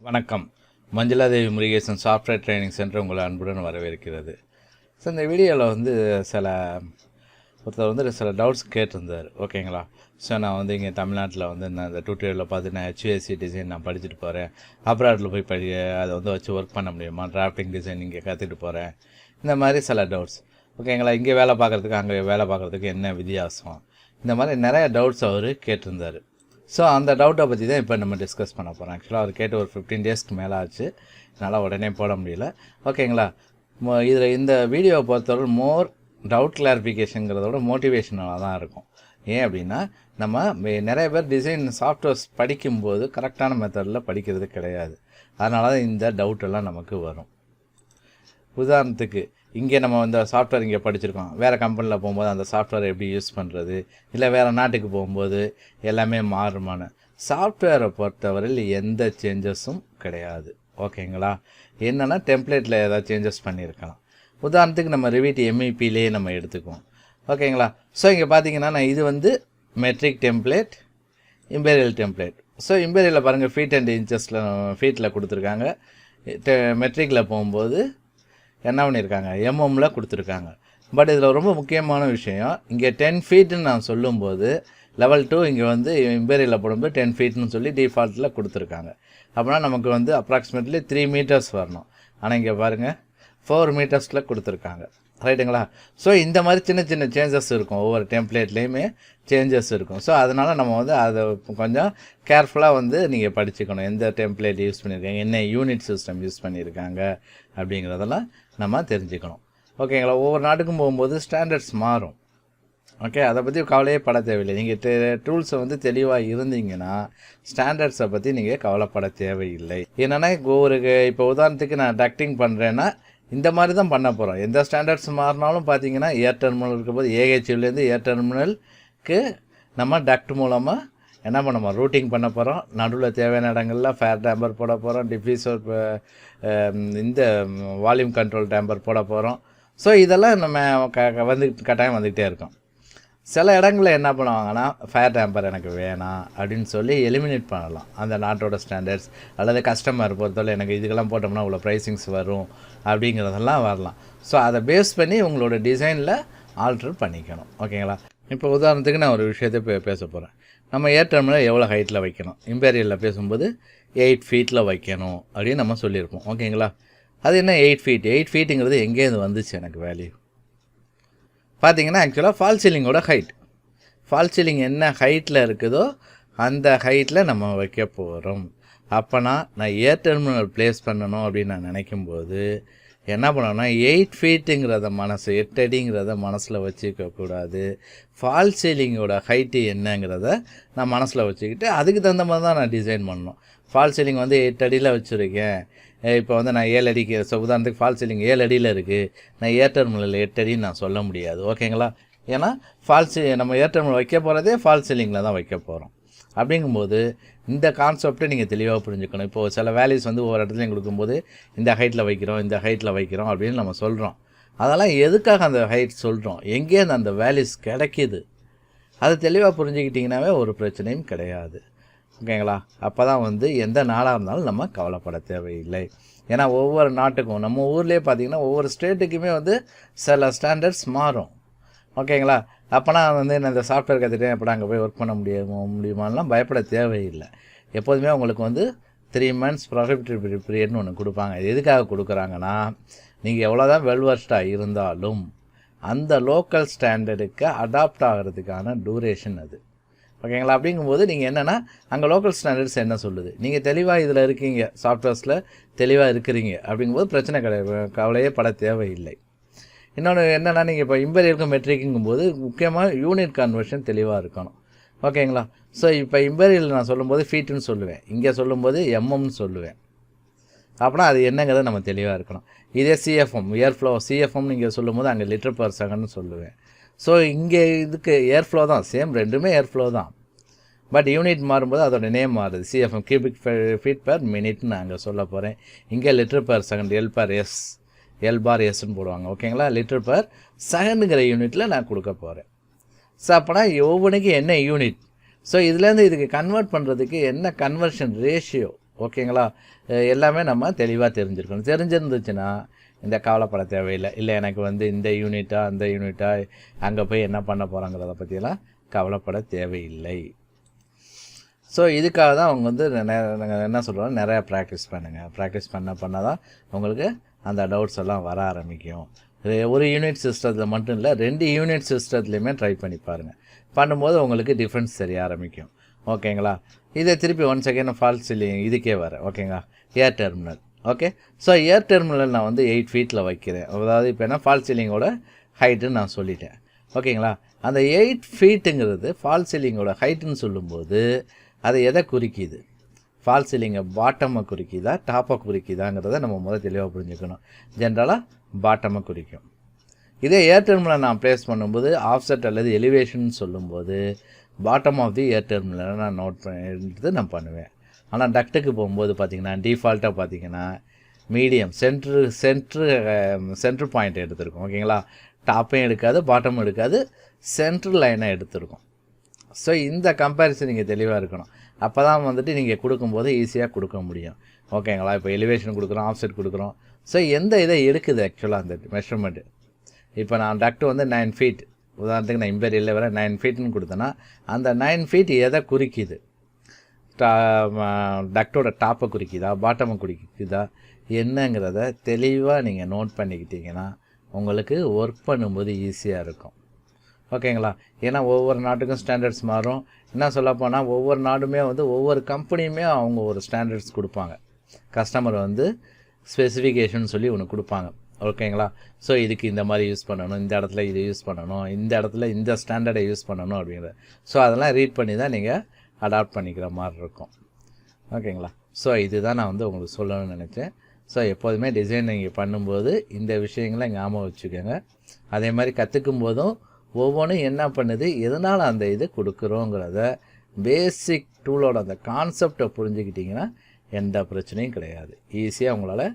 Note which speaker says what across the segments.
Speaker 1: வணக்கம். Manjula Devi Murugesan software training centre உங்களை அன்புடன் வரவேற்கிறது. ஸோ இந்த வீடியோவில் ஒருத்தர் சில டவுட்ஸ் கேட்டிருந்தார். ஓகேங்களா? ஸோ நான் இங்கே தமிழ்நாட்டில் நான் இந்த டியூட்டோரியலில் பார்த்து நான் HVAC டிசைன் நான் படிச்சுட்டு போகிறேன், அப்ராடில் போய் அதை வச்சு ஒர்க் பண்ண முடியுமா, டிராஃப்டிங் டிசைன் இங்கே கற்றுட்டு போகிறேன், இந்த மாதிரி சில டவுட்ஸ். ஓகேங்களா? இங்கே வேலை பார்க்குறதுக்கு அங்கே வேலை பார்க்குறதுக்கு என்ன வித்தியாசம், இந்த மாதிரி நிறைய டவுட்ஸ் அவர் கேட்டிருந்தார். ஸோ அந்த டவுட்டை பற்றி தான் இப்போ நம்ம டிஸ்கஸ் பண்ண போகிறோம். ஆக்சுவலாக அவர் கேட்டு ஒரு 15 டேஸ்க்கு மேலே ஆச்சு, என்னால் உடனே போட முடியல. ஓகேங்களா? இதில் இந்த வீடியோவை பொறுத்தவரை மோர் டவுட் கிளாரிஃபிகேஷனுங்கிறதோட மோட்டிவேஷனாக தான் இருக்கும். ஏன் அப்படின்னா, நம்ம நிறைய பேர் டிசைன் சாஃப்ட்வேர்ஸ் படிக்கும்போது கரெக்டான மெத்தடில் படிக்கிறது கிடையாது. அதனால தான் இந்த டவுட்டெல்லாம் நமக்கு வரும். உதாரணத்துக்கு இங்கே நம்ம சாஃப்ட்வேர் இங்கே படிச்சிருக்கோம், வேறு கம்பெனியில் போகும்போது அந்த சாஃப்ட்வேர் எப்படி யூஸ் பண்ணுறது, இல்லை வேறு நாட்டுக்கு போகும்போது எல்லாமே மாறுமான. சாஃப்ட்வேரை பொறுத்தவரையில் எந்த சேஞ்சஸும் கிடையாது. ஓகேங்களா? என்னென்னா டெம்ப்ளேட்டில் ஏதாவது சேஞ்சஸ் பண்ணியிருக்கலாம். உதாரணத்துக்கு நம்ம ரிவிட் MEPலேயே நம்ம எடுத்துக்குவோம். ஓகேங்களா? ஸோ இங்கே பார்த்தீங்கன்னா நான் இது metric template, imperial template. So இம்பீரியலில் பாருங்கள் ஃபீட் அண்ட் இன்ச்சஸில் ஃபீட்டில் கொடுத்துருக்காங்க. மெட்ரிக்கில் போகும்போது என்ன பண்ணியிருக்காங்க, MMல கொடுத்துருக்காங்க. பட் இதில் ரொம்ப முக்கியமான விஷயம், இங்கே 10 ஃபீட்டுன்னு நான் சொல்லும்போது லெவல் 2 இங்கே இம்பீரியலில் போடும்போது 10 ஃபீட்னு சொல்லி டிஃபால்ட்டில் கொடுத்துருக்காங்க. அப்படின்னா நமக்கு அப்ராக்சிமேட்லி 3 மீட்டர்ஸ் வரணும். ஆனால் இங்கே பாருங்கள் 4 மீட்டர்ஸில் கொடுத்துருக்காங்க. ரைட்டுங்களா? ஸோ இந்த மாதிரி சின்ன சின்ன சேஞ்சஸ் இருக்கும், ஒவ்வொரு டெம்ப்ளேட்லேயுமே சேஞ்சஸ் இருக்கும். ஸோ அதனால் நம்ம அதை கொஞ்சம் கேர்ஃபுல்லாக நீங்கள் படிச்சுக்கணும். எந்த டெம்ப்ளேட் யூஸ் பண்ணியிருக்காங்க, என்ன யூனிட் சிஸ்டம் யூஸ் பண்ணியிருக்காங்க அப்படிங்கிறதெல்லாம் நம்ம தெரிஞ்சுக்கணும். ஓகேங்களா? ஒவ்வொரு நாட்டுக்கும் போகும்போது ஸ்டாண்டர்ட்ஸ் மாறும். ஓகே, அதை பற்றி கவலையே பட தேவையில்லை. நீங்கள் டூல்ஸை தெளிவாக இருந்தீங்கன்னா ஸ்டாண்டர்ட்ஸை பற்றி நீங்கள் கவலைப்பட தேவையில்லை. என்னென்னா இப்போ உதாரணத்துக்கு நான் டக்டிங் பண்ணுறேன்னா இந்த மாதிரி தான் பண்ண போகிறோம். எந்த ஸ்டாண்டர்ட்ஸ் மாறினாலும் பார்த்தீங்கன்னா ஏர் டெர்மினல் இருக்கும்போது AHUலேருந்து ஏர் டெர்மினலுக்கு நம்ம டக்ட் மூலமாக என்ன பண்ண போகிறோம், ரூட்டிங் பண்ண போகிறோம். நடுவில் தேவையான இடங்களில் ஃபேர் டேம்பர் போட போகிறோம், டிஃப்யூசர் இந்த வால்யூம் கண்ட்ரோல் டேம்பர் போட போகிறோம். ஸோ இதெல்லாம் நம்ம கட்டாயம் வந்துக்கிட்டே இருக்கோம். சில இடங்களில் என்ன பண்ணுவாங்கன்னா ஃபேர் டேம்பர் எனக்கு வேணாம் அப்படின்னு சொல்லி எலிமினேட் பண்ணலாம் அந்த நாட்டோட ஸ்டாண்டர்ட்ஸ், அல்லது கஸ்டமர் பொறுத்தவரை எனக்கு இதுக்கெல்லாம் போட்டோம்னா இவ்வளோ ப்ரைஸிங்ஸ் வரும் அப்படிங்கிறதெல்லாம் வரலாம். ஸோ அதை பேஸ் பண்ணி உங்களோட டிசைனில் ஆல்ட்ரு பண்ணிக்கணும். ஓகேங்களா? இப்போ உதாரணத்துக்கு நான் ஒரு விஷயத்தை பேச போகிறேன். நம்ம ஏர் டெர்மினல் எவ்வளோ ஹைட்டில் வைக்கணும், இம்பீரியலில் பேசும்போது 8 ஃபீட்டில் வைக்கணும் அப்படின்னு நம்ம சொல்லியிருப்போம். ஓகேங்களா? அது என்ன 8 ஃபீட்? 8 ஃபீட்டுங்கிறது எங்கேருந்து வந்துச்சு எனக்கு வேல்யூ பார்த்தீங்கன்னா, ஆக்சுவலாக ஃபால் சீலிங்கோட ஹைட். ஃபால் சீலிங் என்ன ஹைட்டில் இருக்குதோ அந்த ஹைட்டில் நம்ம வைக்க போகிறோம். அப்போனா நான் ஏர் டெர்மினல் ப்ளேஸ் பண்ணணும் அப்படின்னு நான் நினைக்கும்போது என்ன பண்ணணும்னா 8 ஃபீட்டுங்கிறத 8 அடிங்கிறத மனசில் வச்சுக்கக்கூடாது. ஃபால் சீலிங்கோட ஹைட்டு என்னங்கிறத நான் மனசில் வச்சுக்கிட்டு அதுக்கு தகுந்த மாதிரி தான் நான் டிசைன் பண்ணணும். ஃபால் சீலிங் 8 அடியில் வச்சுருக்கேன், இப்போ நான் 7 அடிக்கு, உதாரணத்துக்கு ஃபால் சீலிங் 7 அடியில் இருக்குது, நான் ஏர் டெர்மினல் 8 அடின்னு நான் சொல்ல முடியாது. ஓகேங்களா? ஏன்னா நம்ம ஏர் டெர்மினல் வைக்க போகிறதே ஃபால் சீலிங்கில் தான் வைக்க போகிறோம். அப்படிங்கும்போது இந்த கான்செப்டை நீங்கள் தெளிவாக புரிஞ்சுக்கணும். இப்போது சில வேல்யூஸ் ஒவ்வொரு இடத்துலையும் கொடுக்கும்போது இந்த ஹைட்டில் வைக்கிறோம், இந்த ஹைட்டில் வைக்கிறோம் அப்படின்னு நம்ம சொல்கிறோம். அதெல்லாம் எதுக்காக அந்த ஹைட் சொல்கிறோம், எங்கேருந்து அந்த வேல்யூஸ் கிடைக்கிது, அது தெளிவாக புரிஞ்சுக்கிட்டிங்கனாவே ஒரு பிரச்சனையும் கிடையாது. ஓகேங்களா? அப்போ தான் எந்த நாளாக இருந்தாலும் நம்ம கவலைப்பட தேவையில்லை. ஏன்னா ஒவ்வொரு நாட்டுக்கும், நம்ம ஊர்லேயே பார்த்திங்கன்னா ஒவ்வொரு ஸ்டேட்டுக்குமே சில ஸ்டாண்டர்ட்ஸ் மாறும். ஓகேங்களா? அப்போனா நான் இந்த சாஃப்ட்வேர் கற்றுட்டேன், எப்படா அங்கே போய் ஒர்க் பண்ண முடியுமாலாம் பயப்பட தேவையில்லை. எப்போதுமே உங்களுக்கு 3 months ப்ராஃபிட்டபிலிட்டி பீரியட்னு ஒன்று கொடுப்பாங்க. இது எதுக்காக கொடுக்குறாங்கன்னா, நீங்கள் எவ்வளோ தான் வெல்வர்ஸ்டாக இருந்தாலும் அந்த லோக்கல் ஸ்டாண்டர்டுக்கு அடாப்ட் ஆகிறதுக்கான டூரேஷன் அது. ஓகேங்களா? அப்படிங்கும்போது நீங்கள் என்னென்னா அங்கே லோக்கல் ஸ்டாண்டர்ட்ஸ் என்ன சொல்லுது, நீங்கள் தெளிவாக இதில் இருக்கீங்க, சாஃப்ட்வேர்ஸில் தெளிவாக இருக்கிறீங்க அப்படிங்கும்போது பிரச்சனை கிடையாது, கவலையே பட தேவையில்லை. இன்னொன்று என்னென்னா, நீங்கள் இப்போ இம்பீரியலுக்கும் மெட்ரிக்குங்கும்போது முக்கியமாக யூனிட் கன்வர்ஷன் தெளிவாக இருக்கணும். ஓகேங்களா? ஸோ இப்போ இம்பீரியல் நான் சொல்லும்போது ஃபீட்டுன்னு சொல்லுவேன், இங்கே சொல்லும்போது MMன்னு சொல்லுவேன். அப்படின்னா அது என்னங்கிறத நம்ம தெளிவாக இருக்கணும். இதே CFM CFM நீங்கள் சொல்லும்போது அங்கே லிட்டர் பர் செகண்ட்னு சொல்லுவேன். ஸோ இங்கே இதுக்கு ஏர் ஃப்ளோ தான், சேம் ரெண்டுமே ஏர் ஃப்ளோ தான். பட் யூனிட் மாறும்போது அதோட நேம் மாறுது. CFM கியூபிக் ஃபீட் பர் மினிட்னு நான் அங்கே சொல்ல போகிறேன். இங்கே லிட்டர் பர் செகண்ட் L பார் Sன்னு போடுவாங்க. ஓகேங்களா? லிட்டர் பர் செகண்டுங்கிற யூனிட்டில் நான் கொடுக்க போகிறேன். ஸோ அப்போனா ஒவ்வொன்றுக்கு என்ன யூனிட், ஸோ இதுலேருந்து இதுக்கு கன்வெர்ட் பண்ணுறதுக்கு என்ன கன்வர்ஷன் ரேஷியோ, ஓகேங்களா? எல்லாமே நம்ம தெளிவாக தெரிஞ்சிருக்கணும். தெரிஞ்சிருந்துச்சுன்னா இந்த கவலைப்பட தேவையில்லை. இல்லை எனக்கு வந்து இந்த யூனிட்டா அந்த யூனிட்டா அங்கே போய் என்ன பண்ண போகிறாங்கிறத பற்றியெல்லாம் கவலைப்பட தேவையில்லை. ஸோ இதுக்காக தான் அவங்க வந்து என்ன சொல்கிறாங்க, நிறையா ப்ராக்டிஸ் பண்ணுங்கள். ப்ராக்டிஸ் பண்ண தான் உங்களுக்கு அந்த டவுட்ஸ் எல்லாம் வர ஆரம்பிக்கும். ஒரு யூனிட் சிஸ்டத்தில் மட்டும் இல்லை, 2 யூனிட் சிஸ்டத்துலையுமே ட்ரை பண்ணி பாருங்கள். பண்ணும்போது உங்களுக்கு டிஃப்ரென்ஸ் தெரிய ஆரம்பிக்கும். ஓகேங்களா? இதை திருப்பி ஒன் செகண்ட் ஃபால்ஸ் சீலிங் இதுக்கே வரேன். ஓகேங்களா? ஏர் terminal. Okay, so air terminal நான் வந்து 8 ஃபீட்டில் வைக்கிறேன். அதாவது இப்போ என்ன ஃபால்ஸ் சீலிங்கோட ஹைட்டுன்னு நான் சொல்லிட்டேன். ஓகேங்களா? அந்த 8 ஃபீட்டுங்கிறது ஃபால்ஸ் சீலிங்கோட ஹைட்டுன்னு சொல்லும்போது அது எதை குறிக்கிது? ஃபால்ஸ் சீலிங்கை பாட்டமை குறிக்கிதா டாப்பை குறிக்கிதாங்கிறத நம்ம முதல் தெளிவாக புரிஞ்சுக்கணும். ஜென்ரலாக பாட்டமை குறிக்கும். இதே ஏர் டெர்மினல் நான் ப்ளேஸ் பண்ணும்போது ஆஃப்செட் அல்லது எலிவேஷன் சொல்லும்போது பாட்டம் ஆஃப் தி ஏர் டெர்மினலை நான் நோட் பண்ணிட்டு நான் பண்ணுவேன். ஆனால் டக்ட்டுக்கு போகும்போது பார்த்திங்கன்னா டிஃபால்ட்டாக பார்த்திங்கன்னா மீடியம் சென்ட்ரு பாயிண்ட் எடுத்துருக்கோம். ஓகேங்களா? டாப்பையும் எடுக்காது, பாட்டமும் எடுக்காது, சென்ட்ரு லைனை எடுத்துருக்கோம். ஸோ இந்த கம்பேரிசன் நீங்கள் தெளிவாக இருக்கணும். அப்போ தான் வந்துட்டு நீங்கள் கொடுக்கும்போது ஈஸியாக கொடுக்க முடியும். ஓகேங்களா? இப்போ எலிவேஷன் கொடுக்குறோம், ஆஃப்செட் கொடுக்குறோம். ஸோ எந்த இதை எடுக்குது ஆக்சுவலாக அந்த மெஷர்மெண்ட்டு? இப்போ நான் டக்ட்டு வந்து 9 ஃபீட், உதாரணத்துக்கு நான் இம்பீரியலில் வர 9 ஃபீட்னு கொடுத்தேன்னா அந்த 9 ஃபீட் எதை குறிக்கிது? டக்டோட டாப்பை குறிக்குதா, பாட்டமை குறிக்குதா, என்னங்கிறத தெளிவாக நீங்கள் நோட் பண்ணிக்கிட்டீங்கன்னா உங்களுக்கு ஒர்க் பண்ணும்போது ஈஸியாக இருக்கும். ஓகேங்களா? ஏன்னா ஒவ்வொரு நாட்டுக்கும் ஸ்டாண்டர்ட்ஸ் மாறும். என்ன சொல்லப்போனால் ஒவ்வொரு நாடுமே வந்து ஒவ்வொரு கம்பெனியுமே அவங்க ஒரு ஸ்டாண்டர்ட்ஸ் கொடுப்பாங்க. கஸ்டமர் வந்து ஸ்பெசிஃபிகேஷன் சொல்லி ஒன்று கொடுப்பாங்க. ஓகேங்களா? ஸோ இதுக்கு இந்த மாதிரி யூஸ் பண்ணணும், இந்த இடத்துல இது யூஸ் பண்ணணும், இந்த இடத்துல இந்த ஸ்டாண்டர்டை யூஸ் பண்ணணும் அப்படிங்கிறது. ஸோ அதெல்லாம் ரீட் பண்ணி தான் நீங்கள் அடாப்ட் பண்ணிக்கிற மாதிரி இருக்கும். ஓகேங்களா? ஸோ இதுதான் நான் வந்து உங்களுக்கு சொல்லணும்னு நினச்சேன். ஸோ எப்போதுமே டிசைன் நீங்கள் பண்ணும்போது இந்த விஷயங்களை ஞாபகம் வச்சுக்கோங்க. அதே மாதிரி கற்றுக்கும் போதும் ஒவ்வொன்றும் என்ன பண்ணுது, எதனால் அந்த இது கொடுக்குறோங்கிறத பேசிக் டூலோட அந்த கான்செப்டை புரிஞ்சுக்கிட்டிங்கன்னா எந்த பிரச்சனையும் கிடையாது. ஈஸியாக உங்களால்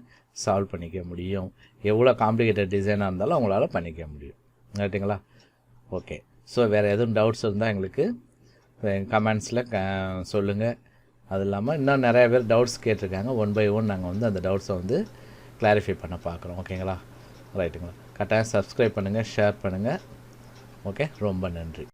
Speaker 1: சால்வ் பண்ணிக்க முடியும். எவ்வளோ காம்ப்ளிகேட்டட் டிசைனாக இருந்தாலும் உங்களால் பண்ணிக்க முடியும். ரைட்டுங்களா? ஓகே. ஸோ வேறு எதுவும் டவுட்ஸ் இருந்தால் எங்களுக்கு கமெண்ட்ஸில் சொல்லுங்கள். அது இல்லாமல் இன்னும் நிறையா பேர் டவுட்ஸ் கேட்டிருக்காங்க. 1 by 1 நாங்கள் வந்து அந்த டவுட்ஸை வந்து கிளாரிஃபை பண்ண பார்க்குறோம். ஓகேங்களா? ரைட்டுங்களா? கட்டாயம் சப்ஸ்கிரைப் பண்ணுங்கள், ஷேர் பண்ணுங்கள். ஓகே, ரொம்ப நன்றி.